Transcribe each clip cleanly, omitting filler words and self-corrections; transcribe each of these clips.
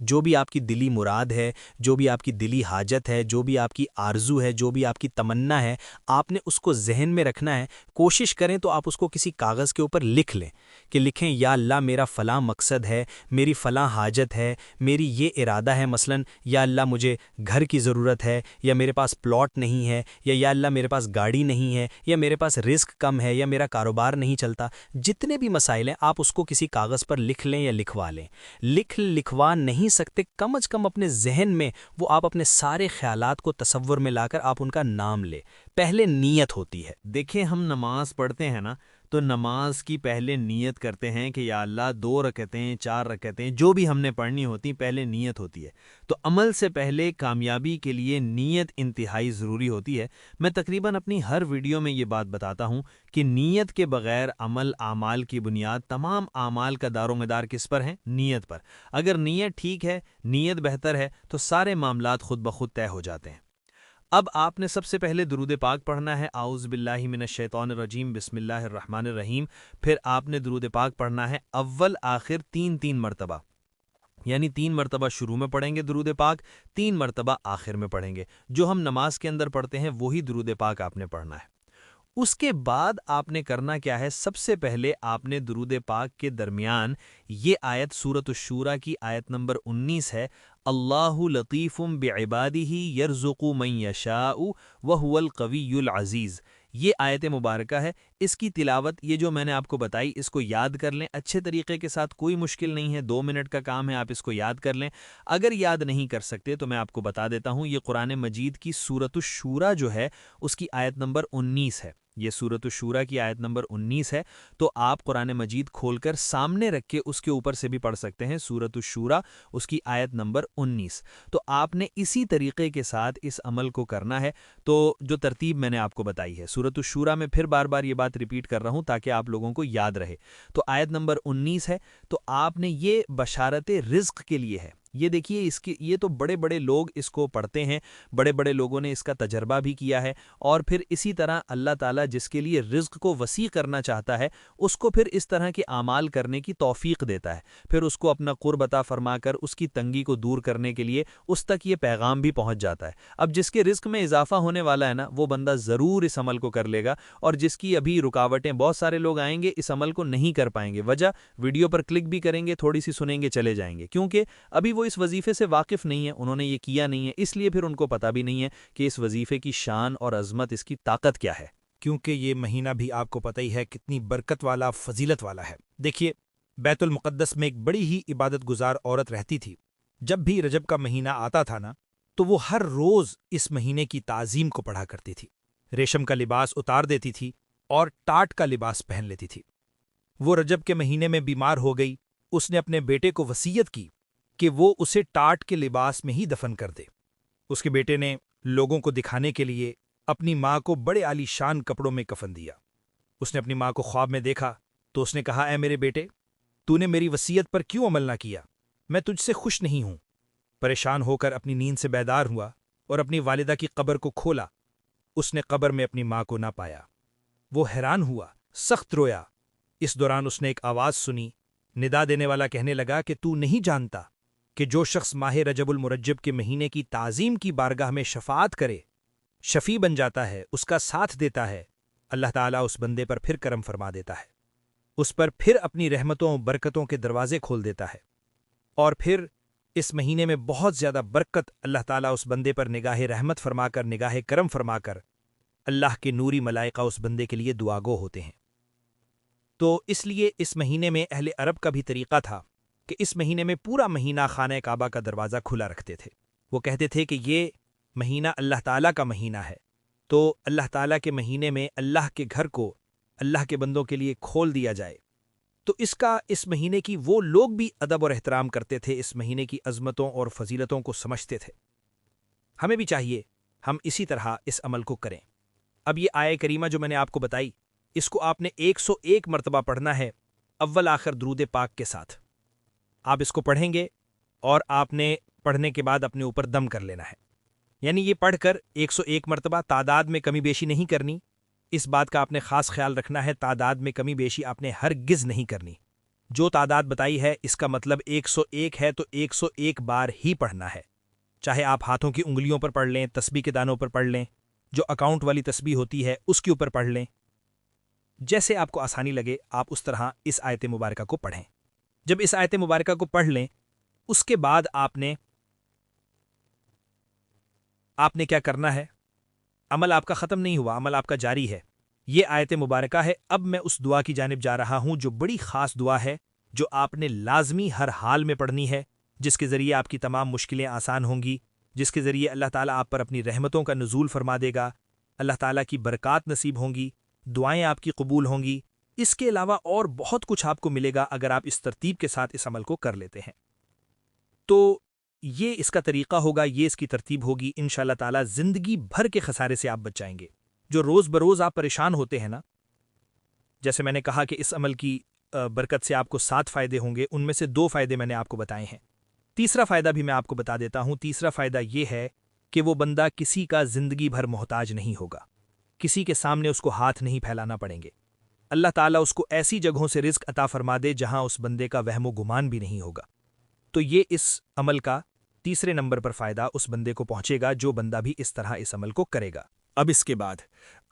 جو بھی آپ کی دلی مراد ہے، جو بھی آپ کی دلی حاجت ہے، جو بھی آپ کی آرزو ہے، جو بھی آپ کی تمنا ہے، آپ نے اس کو ذہن میں رکھنا ہے۔ کوشش کریں تو آپ اس کو کسی کاغذ کے اوپر لکھ لیں کہ لکھیں یا اللہ میرا فلاں مقصد ہے، میری فلاں حاجت ہے، میری یہ ارادہ ہے، مثلاً یا اللہ مجھے گھر کی ضرورت ہے، یا میرے پاس پلاٹ نہیں ہے، یا اللہ میرے پاس گاڑی نہیں ہے، یا میرے پاس رزق کم ہے، یا میرا کاروبار نہیں چلتا۔ جتنے بھی مسائل ہیں آپ اس کو کسی کاغذ پر لکھ لیں یا لکھوا لیں۔ لکھوا نہیں سکتے، کم از کم اپنے ذہن میں وہ آپ اپنے سارے خیالات کو تصور میں لا کر آپ ان کا نام لیں۔ پہلے نیت ہوتی ہے۔ دیکھیں ہم نماز پڑھتے ہیں نا، تو نماز کی پہلے نیت کرتے ہیں کہ یا اللہ 2 رکعتیں 4 رکعتیں جو بھی ہم نے پڑھنی ہوتی پہلے نیت ہوتی ہے۔ تو عمل سے پہلے کامیابی کے لیے نیت انتہائی ضروری ہوتی ہے۔ میں تقریباً اپنی ہر ویڈیو میں یہ بات بتاتا ہوں کہ نیت کے بغیر عمل اعمال کی بنیاد، تمام اعمال کا دار و مدار کس پر ہیں؟ نیت پر۔ اگر نیت ٹھیک ہے، نیت بہتر ہے تو سارے معاملات خود بخود طے ہو جاتے ہیں۔ اب آپ نے سب سے پہلے درود پاک پڑھنا ہے، اعوذ باللہ من الشیطان الرجیم بسم اللہ الرحمن الرحیم۔ پھر آپ نے درود پاک پڑھنا ہے اول آخر 3 مرتبہ، یعنی 3 مرتبہ شروع میں پڑھیں گے درود پاک، 3 مرتبہ آخر میں پڑھیں گے۔ جو ہم نماز کے اندر پڑھتے ہیں وہی درود پاک آپ نے پڑھنا ہے۔ اس کے بعد آپ نے کرنا کیا ہے؟ سب سے پہلے آپ نے درود پاک کے درمیان یہ آیت سورۃ الشورى کی آیت نمبر 19 ہے، اللہ لطیف بعبادہ یرزق من یشاء وہو القوی العزیز۔ یہ آیت مبارکہ ہے، اس کی تلاوت یہ جو میں نے آپ کو بتائی اس کو یاد کر لیں اچھے طریقے کے ساتھ، کوئی مشکل نہیں ہے، 2 منٹ کا کام ہے، آپ اس کو یاد کر لیں۔ اگر یاد نہیں کر سکتے تو میں آپ کو بتا دیتا ہوں، یہ قرآن مجید کی سورۃ الشورى جو ہے اس کی آیت نمبر 19 ہے۔ یہ سورۃ الشورى کی آیت نمبر 19 ہے، تو آپ قرآن مجید کھول کر سامنے رکھ کے اس کے اوپر سے بھی پڑھ سکتے ہیں، سورۃ الشورى اس کی آیت نمبر 19۔ تو آپ نے اسی طریقے کے ساتھ اس عمل کو کرنا ہے، تو جو ترتیب میں نے آپ کو بتائی ہے سورۃ الشورى میں، پھر بار بار یہ بات ریپیٹ کر رہا ہوں تاکہ آپ لوگوں کو یاد رہے۔ تو آیت نمبر 19 ہے، تو آپ نے یہ بشارت رزق کے لیے ہے۔ یہ دیکھیے یہ تو بڑے بڑے لوگ اس کو پڑھتے ہیں، بڑے بڑے لوگوں نے اس کا تجربہ بھی کیا ہے، اور پھر اسی طرح اللہ تعالیٰ جس کے لیے رزق کو وسیع کرنا چاہتا ہے اس کو پھر اس طرح کے اعمال کرنے کی توفیق دیتا ہے، پھر اس کو اپنا قرب عطا فرما کر اس کی تنگی کو دور کرنے کے لیے اس تک یہ پیغام بھی پہنچ جاتا ہے۔ اب جس کے رزق میں اضافہ ہونے والا ہے نا، وہ بندہ ضرور اس عمل کو کر لے گا، اور جس کی ابھی رکاوٹیں، بہت سارے لوگ آئیں گے اس عمل کو نہیں کر پائیں گے، وجہ ویڈیو پر کلک بھی کریں گے، تھوڑی سی سنیں گے، چلے جائیں گے، کیونکہ ابھی وہ اس وظیفے سے واقف نہیں ہے، انہوں نے یہ کیا نہیں ہے، اس لیے پھر ان کو پتہ بھی نہیں ہے کہ اس وظیفے کی شان اور عظمت، اس کی طاقت کیا ہے۔ کیونکہ یہ مہینہ بھی آپ کو پتہ ہی ہے کتنی برکت والا، فضیلت والا ہے۔ دیکھیے، بیت المقدس میں ایک بڑی ہی عبادت گزار عورت رہتی تھی۔ جب بھی رجب کا مہینہ آتا تھا نا، تو وہ ہر روز اس مہینے کی تعظیم کو پڑھا کرتی تھی، ریشم کا لباس اتار دیتی تھی اور ٹاٹ کا لباس پہن لیتی تھی۔ وہ رجب کے مہینے میں بیمار ہو گئی، اس نے اپنے بیٹے کو وصیت کی کہ وہ اسے ٹاٹ کے لباس میں ہی دفن کر دے۔ اس کے بیٹے نے لوگوں کو دکھانے کے لیے اپنی ماں کو بڑے عالی شان کپڑوں میں کفن دیا۔ اس نے اپنی ماں کو خواب میں دیکھا تو اس نے کہا، اے میرے بیٹے، تو نے میری وصیت پر کیوں عمل نہ کیا؟ میں تجھ سے خوش نہیں ہوں۔ پریشان ہو کر اپنی نیند سے بیدار ہوا اور اپنی والدہ کی قبر کو کھولا۔ اس نے قبر میں اپنی ماں کو نہ پایا۔ وہ حیران ہوا، سخت رویا۔ اس دوران اس نے ایک آواز سنی، ندا دینے والا کہنے لگا کہ تو نہیں جانتا کہ جو شخص ماہ رجب المرجب کے مہینے کی تعظیم کی بارگاہ میں شفاعت کرے، شفیع بن جاتا ہے، اس کا ساتھ دیتا ہے، اللہ تعالیٰ اس بندے پر پھر کرم فرما دیتا ہے، اس پر پھر اپنی رحمتوں برکتوں کے دروازے کھول دیتا ہے، اور پھر اس مہینے میں بہت زیادہ برکت اللہ تعالیٰ اس بندے پر نگاہ رحمت فرما کر، نگاہ کرم فرما کر، اللہ کے نوری ملائکہ اس بندے کے لیے دعاگو ہوتے ہیں۔ تو اس لیے اس مہینے میں اہل عرب کا بھی طریقہ تھا کہ اس مہینے میں پورا مہینہ خانہ کعبہ کا دروازہ کھلا رکھتے تھے۔ وہ کہتے تھے کہ یہ مہینہ اللہ تعالیٰ کا مہینہ ہے، تو اللہ تعالیٰ کے مہینے میں اللہ کے گھر کو اللہ کے بندوں کے لیے کھول دیا جائے۔ تو اس مہینے کی وہ لوگ بھی ادب اور احترام کرتے تھے، اس مہینے کی عظمتوں اور فضیلتوں کو سمجھتے تھے۔ ہمیں بھی چاہیے ہم اسی طرح اس عمل کو کریں۔ اب یہ آیہ کریمہ جو میں نے آپ کو بتائی، اس کو آپ نے 101 مرتبہ پڑھنا ہے، اول آخر درود پاک کے ساتھ۔ آپ اس کو پڑھیں گے اور آپ نے پڑھنے کے بعد اپنے اوپر دم کر لینا ہے، یعنی یہ پڑھ کر 101 مرتبہ، تعداد میں کمی بیشی نہیں کرنی، اس بات کا آپ نے خاص خیال رکھنا ہے، تعداد میں کمی بیشی آپ نے ہرگز نہیں کرنی۔ جو تعداد بتائی ہے اس کا مطلب 101 ہے تو 101 بار ہی پڑھنا ہے، چاہے آپ ہاتھوں کی انگلیوں پر پڑھ لیں، تسبیح کے دانوں پر پڑھ لیں، جو اکاؤنٹ والی تسبیح ہوتی ہے اس کے اوپر پڑھ لیں، جیسے آپ کو آسانی لگے آپ اس طرح اس آیت مبارکہ کو پڑھیں۔ جب اس آیت مبارکہ کو پڑھ لیں اس کے بعد آپ نے کیا کرنا ہے؟ عمل آپ کا ختم نہیں ہوا، عمل آپ کا جاری ہے۔ یہ آیت مبارکہ ہے، اب میں اس دعا کی جانب جا رہا ہوں جو بڑی خاص دعا ہے، جو آپ نے لازمی ہر حال میں پڑھنی ہے، جس کے ذریعے آپ کی تمام مشکلیں آسان ہوں گی، جس کے ذریعے اللہ تعالیٰ آپ پر اپنی رحمتوں کا نزول فرما دے گا، اللہ تعالیٰ کی برکات نصیب ہوں گی، دعائیں آپ کی قبول ہوں گی۔ اس کے علاوہ اور بہت کچھ آپ کو ملے گا اگر آپ اس ترتیب کے ساتھ اس عمل کو کر لیتے ہیں۔ تو یہ اس کا طریقہ ہوگا، یہ اس کی ترتیب ہوگی، انشاءاللہ تعالیٰ زندگی بھر کے خسارے سے آپ بچ جائیں گے۔ جو روز بروز آپ پریشان ہوتے ہیں نا، جیسے میں نے کہا کہ اس عمل کی برکت سے آپ کو 7 فائدے ہوں گے، ان میں سے 2 فائدے میں نے آپ کو بتائے ہیں۔ تیسرا فائدہ بھی میں آپ کو بتا دیتا ہوں۔ تیسرا فائدہ یہ ہے کہ وہ بندہ کسی کا زندگی بھر محتاج نہیں ہوگا، کسی کے سامنے اس کو ہاتھ نہیں پھیلانا پڑیں گے۔ اللہ تعالیٰ اس کو ایسی جگہوں سے رزق عطا فرما دے جہاں اس بندے کا وہم و گمان بھی نہیں ہوگا۔ تو یہ اس عمل کا تیسرے نمبر پر فائدہ اس بندے کو پہنچے گا جو بندہ بھی اس طرح اس عمل کو کرے گا۔ اب اس کے بعد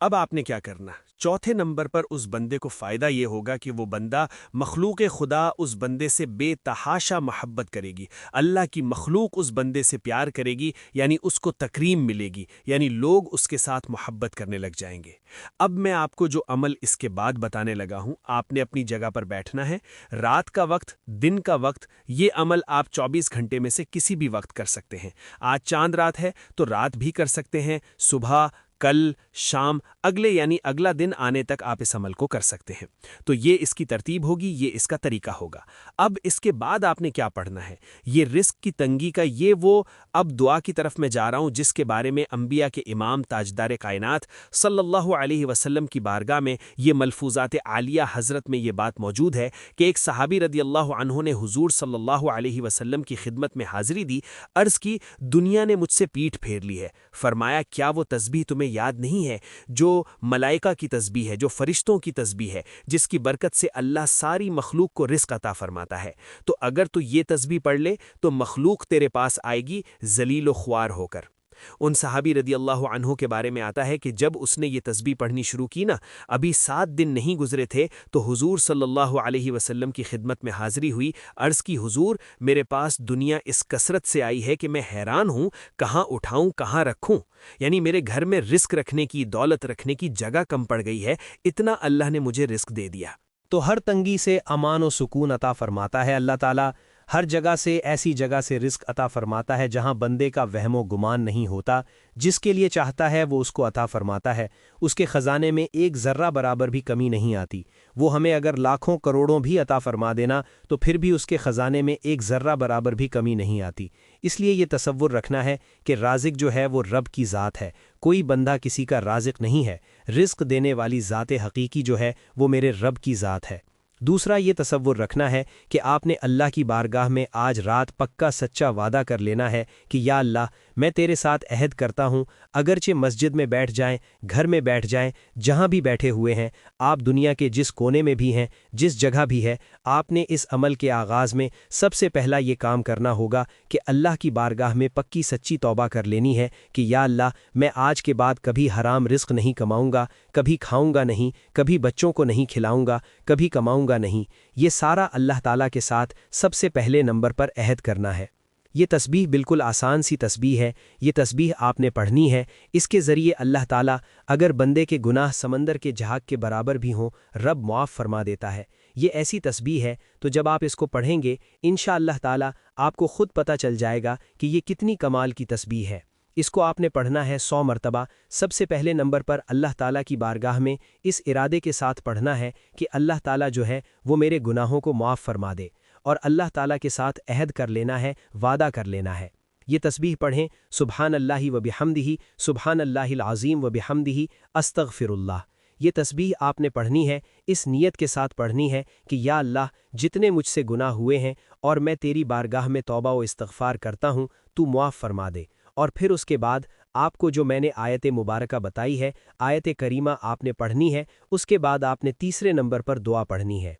آپ نے کیا کرنا؟ چوتھے نمبر پر اس بندے کو فائدہ یہ ہوگا کہ وہ بندہ مخلوق خدا اس بندے سے بے تحاشا محبت کرے گی، اللہ کی مخلوق اس بندے سے پیار کرے گی، یعنی اس کو تکریم ملے گی، یعنی لوگ اس کے ساتھ محبت کرنے لگ جائیں گے۔ اب میں آپ کو جو عمل اس کے بعد بتانے لگا ہوں، آپ نے اپنی جگہ پر بیٹھنا ہے۔ رات کا وقت، دن کا وقت، یہ عمل آپ 24 گھنٹے میں سے کسی بھی وقت کر سکتے ہیں۔ آج چاند رات ہے تو رات بھی کر سکتے ہیں، صبح، کل، شام، اگلے یعنی اگلا دن آنے تک آپ اس عمل کو کر سکتے ہیں۔ تو یہ اس کی ترتیب ہوگی، یہ اس کا طریقہ ہوگا۔ اب اس کے بعد آپ نے کیا پڑھنا ہے؟ یہ رزق کی تنگی کا وہ اب دعا کی طرف میں جا رہا ہوں جس کے بارے میں انبیاء کے امام تاجدار کائنات صلی اللہ علیہ وسلم کی بارگاہ میں یہ ملفوظات عالیہ حضرت میں یہ بات موجود ہے کہ ایک صحابی رضی اللہ عنہ نے حضور صلی اللہ علیہ وسلم کی خدمت میں حاضری دی، عرض کی دنیا نے مجھ سے پیٹھ پھیر لی ہے۔ فرمایا کیا وہ تسبیح تمہیں یاد نہیں ہے جو ملائکہ کی تسبیح ہے، جو فرشتوں کی تسبیح ہے، جس کی برکت سے اللہ ساری مخلوق کو رزق عطا فرماتا ہے؟ تو اگر تو یہ تسبیح پڑھ لے تو مخلوق تیرے پاس آئے گی ذلیل و خوار ہو کر۔ ان صحابی رضی اللہ عنہ کے بارے میں آتا ہے کہ جب اس نے یہ تسبیح پڑھنی شروع کی نا، ابھی 7 دن نہیں گزرے تھے تو حضور صلی اللہ علیہ وسلم کی خدمت میں حاضری ہوئی، عرض کی حضور میرے پاس دنیا اس کثرت سے آئی ہے کہ میں حیران ہوں، کہاں اٹھاؤں کہاں رکھوں، یعنی میرے گھر میں رزق رکھنے کی، دولت رکھنے کی جگہ کم پڑ گئی ہے، اتنا اللہ نے مجھے رزق دے دیا۔ تو ہر تنگی سے امان و سکون عطا فرماتا ہے اللہ تعالیٰ، ہر جگہ سے ایسی جگہ سے رزق عطا فرماتا ہے جہاں بندے کا وہم و گمان نہیں ہوتا، جس کے لیے چاہتا ہے وہ اس کو عطا فرماتا ہے، اس کے خزانے میں ایک ذرہ برابر بھی کمی نہیں آتی۔ وہ ہمیں اگر لاکھوں کروڑوں بھی عطا فرما دینا تو پھر بھی اس کے خزانے میں ایک ذرہ برابر بھی کمی نہیں آتی۔ اس لیے یہ تصور رکھنا ہے کہ رازق جو ہے وہ رب کی ذات ہے، کوئی بندہ کسی کا رازق نہیں ہے، رزق دینے والی ذات حقیقی جو ہے وہ میرے رب کی ذات ہے۔ دوسرا یہ تصور رکھنا ہے کہ آپ نے اللہ کی بارگاہ میں آج رات پکا سچا وعدہ کر لینا ہے کہ یا اللہ میں تیرے ساتھ عہد کرتا ہوں، اگرچہ مسجد میں بیٹھ جائیں، گھر میں بیٹھ جائیں، جہاں بھی بیٹھے ہوئے ہیں، آپ دنیا کے جس کونے میں بھی ہیں، جس جگہ بھی ہے، آپ نے اس عمل کے آغاز میں سب سے پہلا یہ کام کرنا ہوگا کہ اللہ کی بارگاہ میں پکی سچی توبہ کر لینی ہے کہ یا اللہ میں آج کے بعد کبھی حرام رزق نہیں کماؤں گا، کبھی کھاؤں گا نہیں، کبھی بچوں کو نہیں کھلاؤں گا، کبھی کماؤں گا نہیں۔ یہ سارا اللہ تعالیٰ کے ساتھ سب سے پہلے نمبر پر عہد کرنا ہے۔ یہ تسبیح بالکل آسان سی تسبیح ہے، یہ تسبیح آپ نے پڑھنی ہے۔ اس کے ذریعے اللہ تعالیٰ اگر بندے کے گناہ سمندر کے جھاگ کے برابر بھی ہوں رب معاف فرما دیتا ہے۔ یہ ایسی تسبیح ہے تو جب آپ اس کو پڑھیں گے انشاءاللہ تعالیٰ آپ کو خود پتہ چل جائے گا کہ یہ کتنی کمال کی تسبیح ہے۔ اس کو آپ نے پڑھنا ہے 100 مرتبہ۔ سب سے پہلے نمبر پر اللہ تعالیٰ کی بارگاہ میں اس ارادے کے ساتھ پڑھنا ہے کہ اللہ تعالیٰ جو ہے وہ میرے گناہوں کو معاف فرما دے، اور اللہ تعالیٰ کے ساتھ عہد کر لینا ہے، وعدہ کر لینا ہے۔ یہ تسبیح پڑھیں سبحان اللہ و بحمدہ، سبحان اللہ العظیم و بحمدہ، استغفر اللہ۔ یہ تسبیح آپ نے پڑھنی ہے، اس نیت کے ساتھ پڑھنی ہے کہ یا اللہ جتنے مجھ سے گناہ ہوئے ہیں اور میں تیری بارگاہ میں توبہ و استغفار کرتا ہوں، تو معاف فرما دے۔ اور پھر اس کے بعد آپ کو جو میں نے آیت مبارکہ بتائی ہے، آیت کریمہ آپ نے پڑھنی ہے۔ اس کے بعد آپ نے تیسرے نمبر پر دعا پڑھنی ہے۔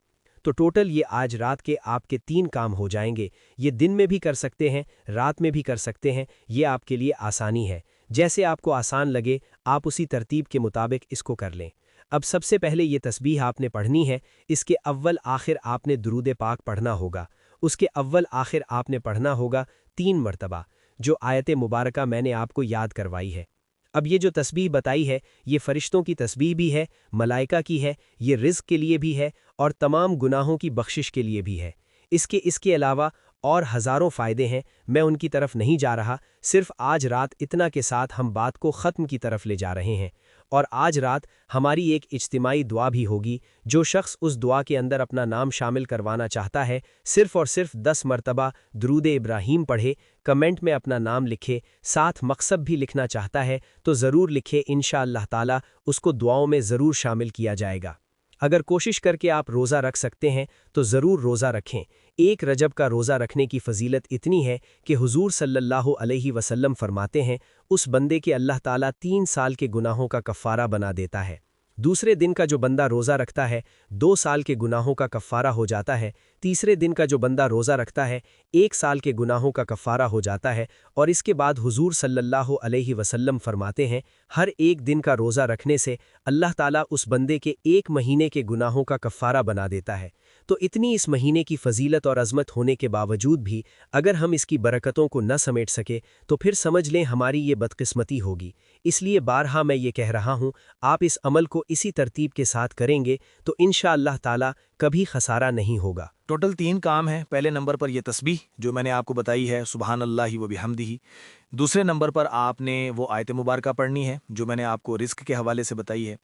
تو ٹوٹل یہ آج رات کے آپ کے 3 کام ہو جائیں گے۔ یہ دن میں بھی کر سکتے ہیں، رات میں بھی کر سکتے ہیں، یہ آپ کے لیے آسانی ہے۔ جیسے آپ کو آسان لگے آپ اسی ترتیب کے مطابق اس کو کر لیں۔ اب سب سے پہلے یہ تسبیح آپ نے پڑھنی ہے، اس کے اول آخر آپ نے درود پاک پڑھنا ہوگا، اس کے اول آخر آپ نے پڑھنا ہوگا 3 مرتبہ، جو آیت مبارکہ میں نے آپ کو یاد کروائی ہے۔ اب یہ جو تسبیح بتائی ہے یہ فرشتوں کی تسبیح بھی ہے، ملائکہ کی ہے، یہ رزق کے لیے بھی ہے اور تمام گناہوں کی بخشش کے لیے بھی ہے۔ اس کے علاوہ اور ہزاروں فائدے ہیں، میں ان کی طرف نہیں جا رہا، صرف آج رات اتنا کے ساتھ ہم بات کو ختم کی طرف لے جا رہے ہیں۔ اور آج رات ہماری ایک اجتماعی دعا بھی ہوگی، جو شخص اس دعا کے اندر اپنا نام شامل کروانا چاہتا ہے صرف اور صرف 10 مرتبہ درود ابراہیم پڑھے، کمنٹ میں اپنا نام لکھے، ساتھ مقصد بھی لکھنا چاہتا ہے تو ضرور لکھے، انشاءاللہ تعالی اس کو دعاؤں میں ضرور شامل کیا جائے گا۔ اگر کوشش کر کے آپ روزہ رکھ سکتے ہیں تو ضرور روزہ رکھیں۔ ایک رجب کا روزہ رکھنے کی فضیلت اتنی ہے کہ حضور صلی اللہ علیہ وسلم فرماتے ہیں اس بندے کے اللہ تعالیٰ 3 سال کے گناہوں کا کفارہ بنا دیتا ہے۔ دوسرے دن کا جو بندہ روزہ رکھتا ہے 2 سال کے گناہوں کا کفارہ ہو جاتا ہے، تیسرے دن کا جو بندہ روزہ رکھتا ہے 1 سال کے گناہوں کا کفارہ ہو جاتا ہے، اور اس کے بعد حضور صلی اللہ علیہ وسلم فرماتے ہیں ہر ایک دن کا روزہ رکھنے سے اللہ تعالیٰ اس بندے کے 1 مہینے کے گناہوں کا کفارہ بنا دیتا ہے۔ تو اتنی اس مہینے کی فضیلت اور عظمت ہونے کے باوجود بھی اگر ہم اس کی برکتوں کو نہ سمیٹ سکے تو پھر سمجھ لیں ہماری یہ بدقسمتی ہوگی۔ اس لیے بارہا میں یہ کہہ رہا ہوں، آپ اس عمل کو اسی ترتیب کے ساتھ کریں گے تو انشاءاللہ تعالی کبھی خسارہ نہیں ہوگا۔ ٹوٹل 3 کام ہیں۔ پہلے نمبر پر یہ تسبیح جو میں نے آپ کو بتائی ہے، سبحان اللہ و بحمدہ۔ دوسرے نمبر پر آپ نے وہ آیت مبارکہ پڑھنی ہے جو میں نے آپ کو رزق کے حوالے سے بتائی ہے۔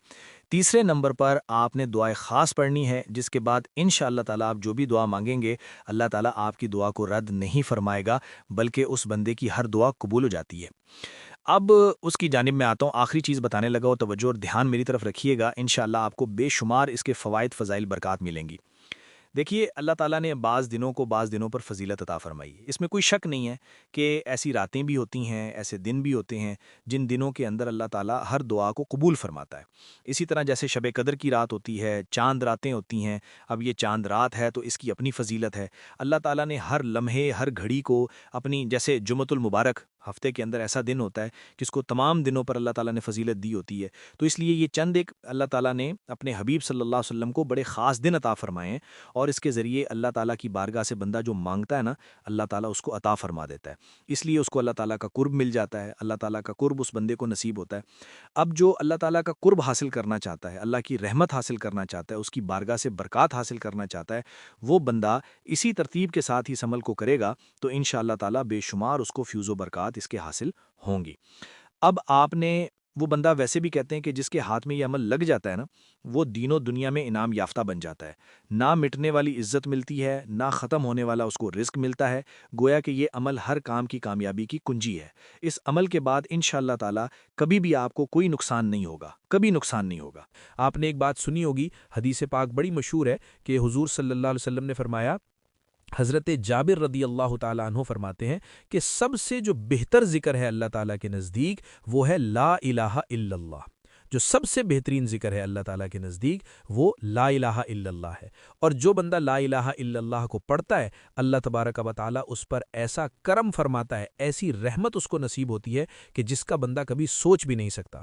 تیسرے نمبر پر آپ نے دعائے خاص پڑھنی ہے، جس کے بعد انشاءاللہ تعالیٰ آپ جو بھی دعا مانگیں گے اللہ تعالیٰ آپ کی دعا کو رد نہیں فرمائے گا، بلکہ اس بندے کی ہر دعا قبول ہو جاتی ہے۔ اب اس کی جانب میں آتا ہوں، آخری چیز بتانے لگا ہوں، توجہ اور دھیان میری طرف رکھیے گا، انشاءاللہ آپ کو بے شمار اس کے فوائد فضائل برکات ملیں گی۔ دیکھیے اللہ تعالیٰ نے بعض دنوں پر فضیلت عطا فرمائی ہے، اس میں کوئی شک نہیں ہے کہ ایسی راتیں بھی ہوتی ہیں، ایسے دن بھی ہوتے ہیں جن دنوں کے اندر اللہ تعالیٰ ہر دعا کو قبول فرماتا ہے۔ اسی طرح جیسے شب قدر کی رات ہوتی ہے، چاند راتیں ہوتی ہیں، اب یہ چاند رات ہے تو اس کی اپنی فضیلت ہے۔ اللہ تعالیٰ نے ہر لمحے ہر گھڑی کو اپنی، جیسے جمعۃ المبارک ہفتے کے اندر ایسا دن ہوتا ہے جس کو تمام دنوں پر اللہ تعالیٰ نے فضیلت دی ہوتی ہے، تو اس لیے یہ چند ایک اللہ تعالیٰ نے اپنے حبیب صلی اللہ علیہ وسلم کو بڑے خاص دن عطا فرمائے ہیں، اور اس کے ذریعے اللہ تعالیٰ کی بارگاہ سے بندہ جو مانگتا ہے نا اللہ تعالیٰ اس کو عطا فرما دیتا ہے، اس لیے اس کو اللہ تعالیٰ کا قرب مل جاتا ہے، اللہ تعالیٰ کا قرب اس بندے کو نصیب ہوتا ہے۔ اب جو اللہ تعالیٰ کا قرب حاصل کرنا چاہتا ہے، اللہ کی رحمت حاصل کرنا چاہتا ہے، اس کی بارگاہ سے برکات حاصل کرنا چاہتا ہے، وہ بندہ اسی ترتیب کے ساتھ ہی اس عمل کو کرے گا تو انشاءاللہ تعالیٰ بے شمار اس کو فیوز و برکات اس کے حاصل ہوں گی۔ اب آپ نے وہ بندہ، ویسے بھی کہتے ہیں کہ جس کے ہاتھ میں یہ عمل لگ جاتا ہے نا وہ دین و دنیا میں انعام یافتہ بن جاتا ہے، نہ مٹنے والی عزت ملتی ہے، نہ ختم ہونے والا اس کو رزق ملتا ہے، گویا کہ یہ عمل ہر کام کی کامیابی کی کنجی ہے۔ اس عمل کے بعد انشاءاللہ تعالی کبھی بھی آپ کو کوئی نقصان نہیں ہوگا، کبھی نقصان نہیں ہوگا۔ آپ نے ایک بات سنی ہوگی، حدیث پاک بڑی مشہور ہے کہ حضور صلی اللہ علیہ وسلم نے فرمایا، حضرت جابر رضی اللہ تعالیٰ عنہ فرماتے ہیں کہ سب سے جو بہتر ذکر ہے اللہ تعالیٰ کے نزدیک وہ ہے لا الہ الا اللہ۔ جو سب سے بہترین ذکر ہے اللہ تعالیٰ کے نزدیک وہ لا الہ الا اللہ ہے، اور جو بندہ لا الہ الا اللہ کو پڑھتا ہے اللہ تبارک و تعالیٰ اس پر ایسا کرم فرماتا ہے، ایسی رحمت اس کو نصیب ہوتی ہے کہ جس کا بندہ کبھی سوچ بھی نہیں سکتا۔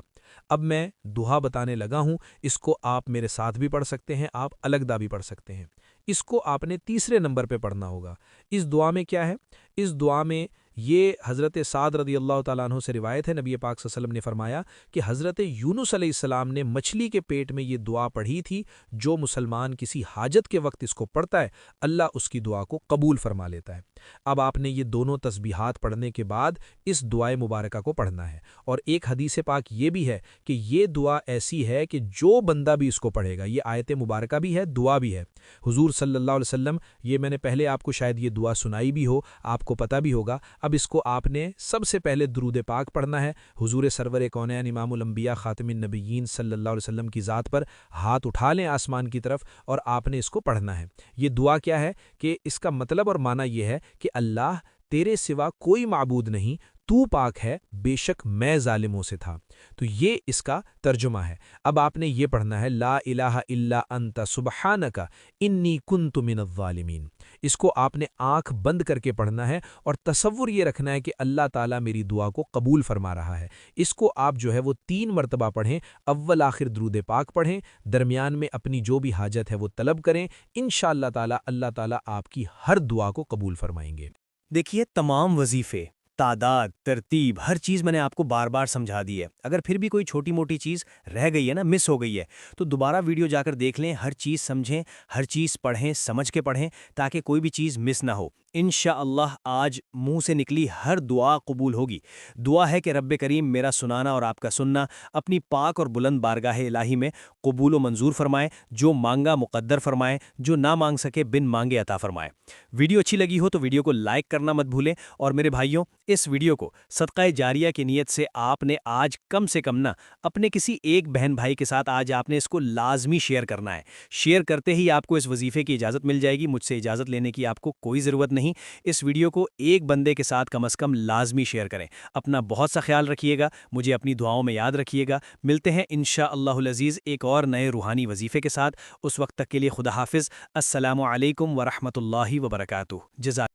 اب میں دعا بتانے لگا ہوں، اس کو آپ میرے ساتھ بھی پڑھ سکتے ہیں، آپ الگدا بھی پڑھ سکتے ہیں۔ اس کو آپ نے تیسرے نمبر پہ پڑھنا ہوگا۔ اس دعا میں کیا ہے؟ اس دعا میں یہ حضرت سعد رضی اللہ تعالیٰ عنہ سے روایت ہے، نبی پاک صلی اللہ علیہ وسلم نے فرمایا کہ حضرت یونس علیہ السلام نے مچھلی کے پیٹ میں یہ دعا پڑھی تھی، جو مسلمان کسی حاجت کے وقت اس کو پڑھتا ہے اللہ اس کی دعا کو قبول فرما لیتا ہے۔ اب آپ نے یہ دونوں تسبیحات پڑھنے کے بعد اس دعائے مبارکہ کو پڑھنا ہے، اور ایک حدیث پاک یہ بھی ہے کہ یہ دعا ایسی ہے کہ جو بندہ بھی اس کو پڑھے گا، یہ آیت مبارکہ بھی ہے، دعا بھی ہے۔ حضور صلی اللہ علیہ وسلم، یہ میں نے پہلے آپ کو شاید یہ دعا سنائی بھی ہو، آپ کو پتہ بھی ہوگا۔ اب اس کو آپ نے سب سے پہلے درود پاک پڑھنا ہے، حضور سرور کونین امام الانبیاء خاتم النبیین صلی اللہ علیہ وسلم کی ذات پر ہاتھ اٹھا لیں آسمان کی طرف، اور آپ نے اس کو پڑھنا ہے۔ یہ دعا کیا ہے کہ اس کا مطلب اور معنی یہ ہے کہ اللہ تیرے سوا کوئی معبود نہیں، تو پاک ہے بے شک میں ظالموں سے تھا۔ تو یہ اس کا ترجمہ ہے۔ اب آپ نے یہ پڑھنا ہے لا الہ الا انت سبحانک انی کنت من الظالمین۔ اس کو آپ نے آنکھ بند کر کے پڑھنا ہے اور تصور یہ رکھنا ہے کہ اللہ تعالیٰ میری دعا کو قبول فرما رہا ہے۔ اس کو آپ جو ہے وہ 3 مرتبہ پڑھیں، اول آخر درود پاک پڑھیں، درمیان میں اپنی جو بھی حاجت ہے وہ طلب کریں، انشاءاللہ تعالیٰ اللہ تعالیٰ آپ کی ہر دعا کو قبول فرمائیں گے۔ دیکھیے تمام وظیفے، تعداد، ترتیب، ہر چیز میں نے آپ کو بار بار سمجھا دی ہے۔ اگر پھر بھی کوئی چھوٹی موٹی چیز رہ گئی ہے نا، مس ہو گئی ہے، تو دوبارہ ویڈیو جا کر دیکھ لیں، ہر چیز سمجھیں، ہر چیز پڑھیں، سمجھ کے پڑھیں تاکہ کوئی بھی چیز مس نہ ہو۔ انشاءاللہ آج منہ سے نکلی ہر دعا قبول ہوگی۔ دعا ہے کہ رب کریم میرا سنانا اور آپ کا سننا اپنی پاک اور بلند بارگاہ الہی میں قبول و منظور فرمائے، جو مانگا مقدر فرمائے، جو نہ مانگ سکے بن مانگے عطا فرمائے۔ ویڈیو اچھی لگی ہو تو ویڈیو کو لائک کرنا مت بھولیں، اور میرے بھائیوں اس ویڈیو کو صدقہ جاریہ کی نیت سے آپ نے آج کم سے کم نہ اپنے کسی ایک بہن بھائی کے ساتھ آج آپ نے اس کو لازمی شیئر کرنا ہے۔ شیئر کرتے ہی آپ کو اس وظیفے کی اجازت مل جائے گی، مجھ سے اجازت لینے کی آپ کو کوئی ضرورت نہیں۔ اس ویڈیو کو ایک بندے کے ساتھ کم از کم لازمی شیئر کریں۔ اپنا بہت سا خیال رکھیے گا، مجھے اپنی دعاؤں میں یاد رکھیے گا۔ ملتے ہیں انشاءاللہ العزیز ایک اور نئے روحانی وظیفے کے ساتھ۔ اس وقت تک کے لیے خدا حافظ۔ السلام علیکم ورحمۃ اللہ وبرکاتہ۔ جزاک